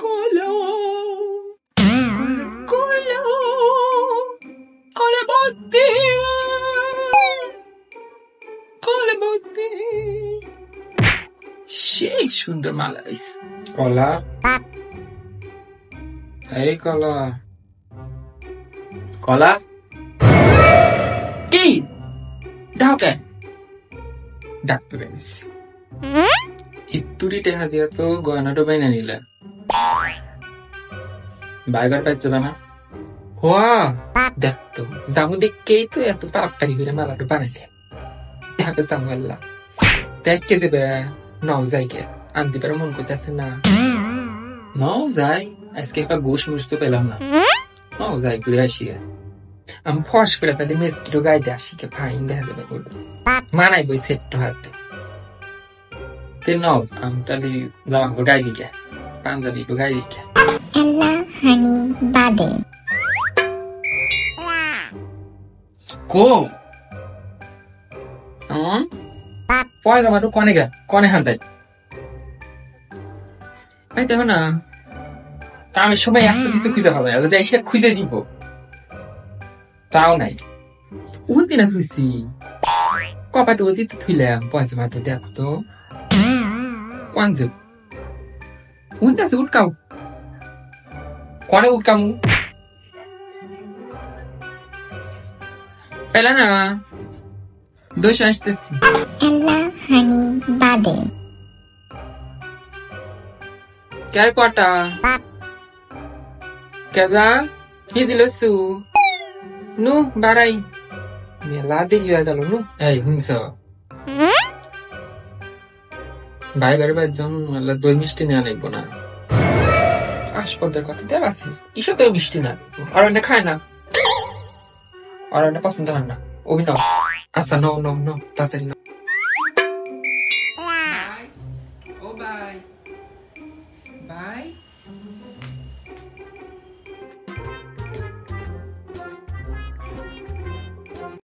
Colo, colo, colo botti, colo botti. সেই সুন্দর মালা হইছে। কলা, এই কলা, কলা কি ঢাকে ডাক্তার এনেছি। ইতুরি টেহা দিয়া তো গয়নাটা বাইনা নিলে বাইগার পাইছে না। হওয়া দেখতো জামু দেখকেই তো এত তাড়াতাড়ি করে মালাটা বানাইলে ঢাকে জামু আল্লাহ দেখকে দেবে। নাও যাই কে আনতে পারে মন করতেছে না। নাও যাই আজকে একটা গোশ মুশ তো পেলাম না। নাও যাই ঘুরে আসি। আমি ফস করে তাহলে মেসকিটো গাইতে আসি কে ফাইন দেখা দেবে মানাই বই সেট্টো হাতে নাও। আমি তাহলে জামা কাপড় গাই দিকে পাঞ্জাবি একটু গাই দিকে হানি বাদে কো পয়জামাটো কনে গা কনে হান তাই দেখো না আমি সবাই এত কিছু খুঁজে পাবো না যাই সেটা খুঁজে দিব তাও নাই। উঠতে না থুইছি কপাট অতি তো থুইলাম পয়জামাটো দেখতো কোন যে উঠতে আছে উঠকাও কনে উঠকামু পেলা না দোষ আসতেছি হানি বাদে কার কটা কেদা হিজিল সু নু বাড়াই মেলা দেখি হয়ে গেল নু। এই হিংস বাইগার বাইজন দই মিষ্টি নেওয়া লাগবো না। আসপদের কথা দেব আছে কিসব দই মিষ্টি না আর না খায় না আর পছন্দ হয় না অভিনয়। আচ্ছা নো নো নো তাড়াতাড়ি